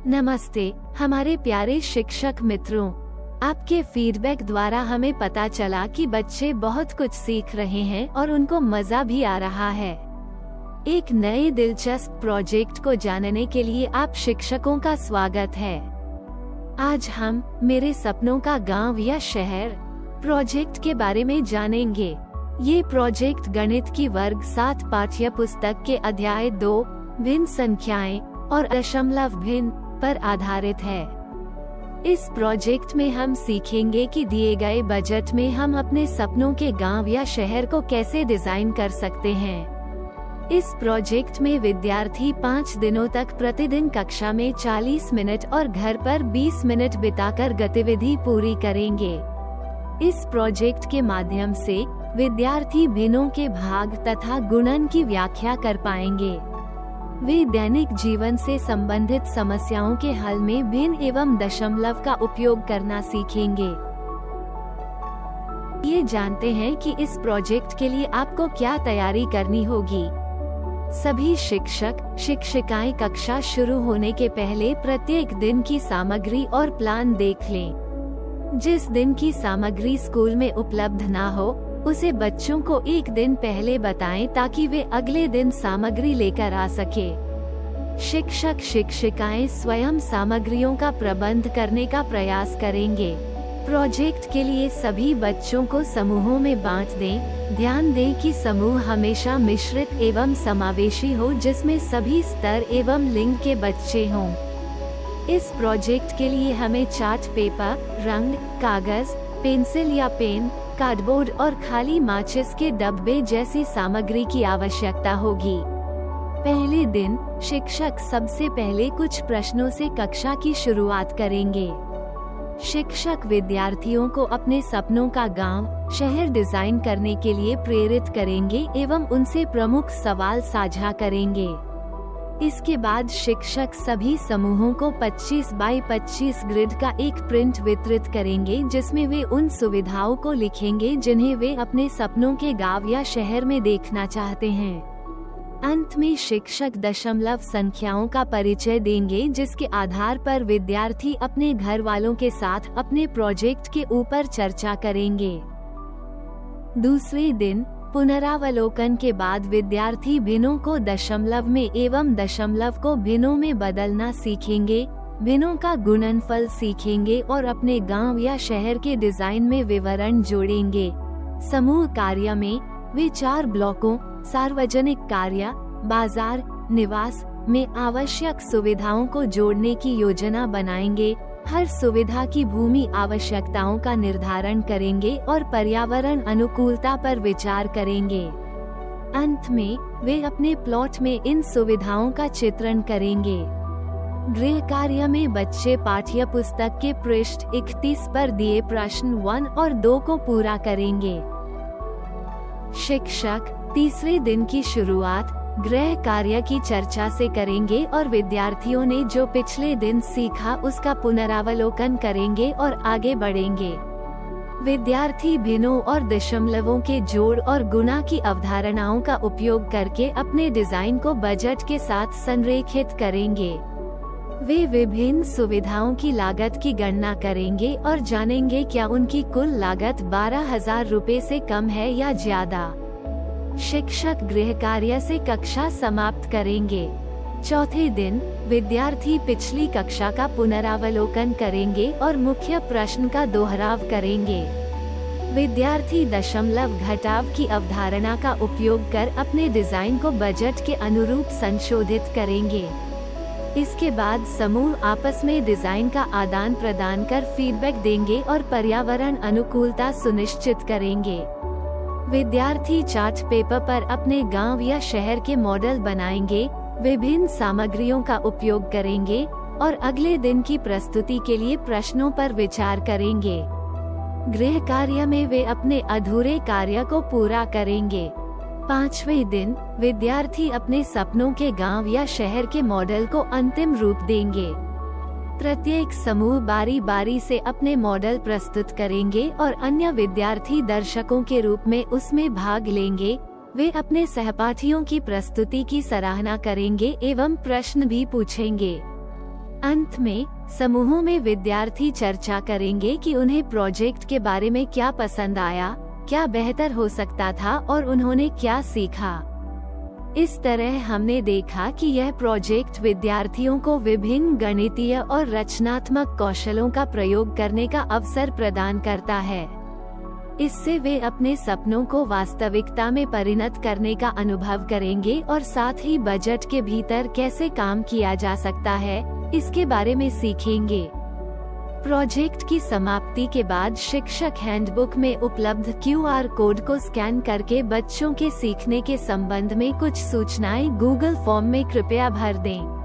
नमस्ते हमारे प्यारे शिक्षक मित्रों, आपके फीडबैक द्वारा हमें पता चला कि बच्चे बहुत कुछ सीख रहे हैं और उनको मजा भी आ रहा है। एक नए दिलचस्प प्रोजेक्ट को जानने के लिए आप शिक्षकों का स्वागत है। आज हम मेरे सपनों का गांव या शहर प्रोजेक्ट के बारे में जानेंगे। ये प्रोजेक्ट गणित की वर्ग 7 पाठ्य पुस्तक के अध्याय 2 भिन्न संख्याएं और दशमलव भिन्न पर आधारित है। इस प्रोजेक्ट में हम सीखेंगे कि दिए गए बजट में हम अपने सपनों के गांव या शहर को कैसे डिजाइन कर सकते हैं। इस प्रोजेक्ट में विद्यार्थी 5 दिनों तक प्रतिदिन कक्षा में 40 मिनट और घर पर 20 मिनट बिताकर गतिविधि पूरी करेंगे। इस प्रोजेक्ट के माध्यम से विद्यार्थी भिन्नों के भाग तथा गुणन की व्याख्या कर पाएंगे। वे दैनिक जीवन से संबंधित समस्याओं के हल में भिन्न एवं दशमलव का उपयोग करना सीखेंगे। ये जानते हैं कि इस प्रोजेक्ट के लिए आपको क्या तैयारी करनी होगी। सभी शिक्षक शिक्षिकाएं कक्षा शुरू होने के पहले प्रत्येक दिन की सामग्री और प्लान देख लें। जिस दिन की सामग्री स्कूल में उपलब्ध ना हो उसे बच्चों को एक दिन पहले बताएं ताकि वे अगले दिन सामग्री लेकर आ सके। शिक्षक शिक्षिकाएं स्वयं सामग्रियों का प्रबंध करने का प्रयास करेंगे। प्रोजेक्ट के लिए सभी बच्चों को समूहों में बांट दें। ध्यान दें कि समूह हमेशा मिश्रित एवं समावेशी हो, जिसमें सभी स्तर एवं लिंग के बच्चे हों। इस प्रोजेक्ट के लिए हमें चार्ट पेपर, रंग, कागज, पेंसिल या पेन, कार्डबोर्ड और खाली माचिस के डब्बे जैसी सामग्री की आवश्यकता होगी। पहले दिन शिक्षक सबसे पहले कुछ प्रश्नों से कक्षा की शुरुआत करेंगे। शिक्षक विद्यार्थियों को अपने सपनों का गांव, शहर डिजाइन करने के लिए प्रेरित करेंगे एवं उनसे प्रमुख सवाल साझा करेंगे। इसके बाद शिक्षक सभी समूहों को 25 बाई 25 ग्रिड का एक प्रिंट वितरित करेंगे, जिसमें वे उन सुविधाओं को लिखेंगे जिन्हें वे अपने सपनों के गांव या शहर में देखना चाहते हैं। अंत में शिक्षक दशमलव संख्याओं का परिचय देंगे, जिसके आधार पर विद्यार्थी अपने घर वालों के साथ अपने प्रोजेक्ट के ऊपर चर्चा करेंगे। दूसरे दिन पुनरावलोकन के बाद विद्यार्थी भिन्नों को दशमलव में एवं दशमलव को भिन्नों में बदलना सीखेंगे, भिन्नों का गुणनफल सीखेंगे और अपने गांव या शहर के डिजाइन में विवरण जोड़ेंगे। समूह कार्य में वे 4 ब्लॉकों सार्वजनिक कार्य, बाजार, निवास में आवश्यक सुविधाओं को जोड़ने की योजना बनाएंगे। हर सुविधा की भूमि आवश्यकताओं का निर्धारण करेंगे और पर्यावरण अनुकूलता पर विचार करेंगे। अंत में वे अपने प्लॉट में इन सुविधाओं का चित्रण करेंगे। गृह कार्य में बच्चे पाठ्य पुस्तक के पृष्ठ 31 पर दिए प्रश्न 1 और 2 को पूरा करेंगे। शिक्षक तीसरे दिन की शुरुआत गृह कार्य की चर्चा से करेंगे और विद्यार्थियों ने जो पिछले दिन सीखा उसका पुनरावलोकन करेंगे और आगे बढ़ेंगे। विद्यार्थी भिन्नों और दशमलवों के जोड़ और गुणा की अवधारणाओं का उपयोग करके अपने डिजाइन को बजट के साथ संरेखित करेंगे। वे विभिन्न सुविधाओं की लागत की गणना करेंगे और जानेंगे क्या उनकी कुल लागत 12,000 रुपए से कम है या ज्यादा। शिक्षक गृह कार्य से कक्षा समाप्त करेंगे। चौथे दिन विद्यार्थी पिछली कक्षा का पुनरावलोकन करेंगे और मुख्य प्रश्न का दोहराव करेंगे। विद्यार्थी दशमलव घटाव की अवधारणा का उपयोग कर अपने डिजाइन को बजट के अनुरूप संशोधित करेंगे। इसके बाद समूह आपस में डिजाइन का आदान प्रदान कर फीडबैक देंगे और पर्यावरण अनुकूलता सुनिश्चित करेंगे। विद्यार्थी चार्ट पेपर पर अपने गांव या शहर के मॉडल बनाएंगे, विभिन्न सामग्रियों का उपयोग करेंगे और अगले दिन की प्रस्तुति के लिए प्रश्नों पर विचार करेंगे। गृह कार्य में वे अपने अधूरे कार्य को पूरा करेंगे। 5वें दिन विद्यार्थी अपने सपनों के गांव या शहर के मॉडल को अंतिम रूप देंगे। प्रत्येक समूह बारी बारी से अपने मॉडल प्रस्तुत करेंगे और अन्य विद्यार्थी दर्शकों के रूप में उसमें भाग लेंगे। वे अपने सहपाठियों की प्रस्तुति की सराहना करेंगे एवं प्रश्न भी पूछेंगे। अंत में समूहों में विद्यार्थी चर्चा करेंगे कि उन्हें प्रोजेक्ट के बारे में क्या पसंद आया, क्या बेहतर हो सकता था और उन्होंने क्या सीखा। इस तरह हमने देखा कि यह प्रोजेक्ट विद्यार्थियों को विभिन्न गणितीय और रचनात्मक कौशलों का प्रयोग करने का अवसर प्रदान करता है। इससे वे अपने सपनों को वास्तविकता में परिणत करने का अनुभव करेंगे और साथ ही बजट के भीतर कैसे काम किया जा सकता है, इसके बारे में सीखेंगे। प्रोजेक्ट की समाप्ति के बाद शिक्षक हैंडबुक में उपलब्ध QR कोड को स्कैन करके बच्चों के सीखने के संबंध में कुछ सूचनाएं गूगल फॉर्म में कृपया भर दें।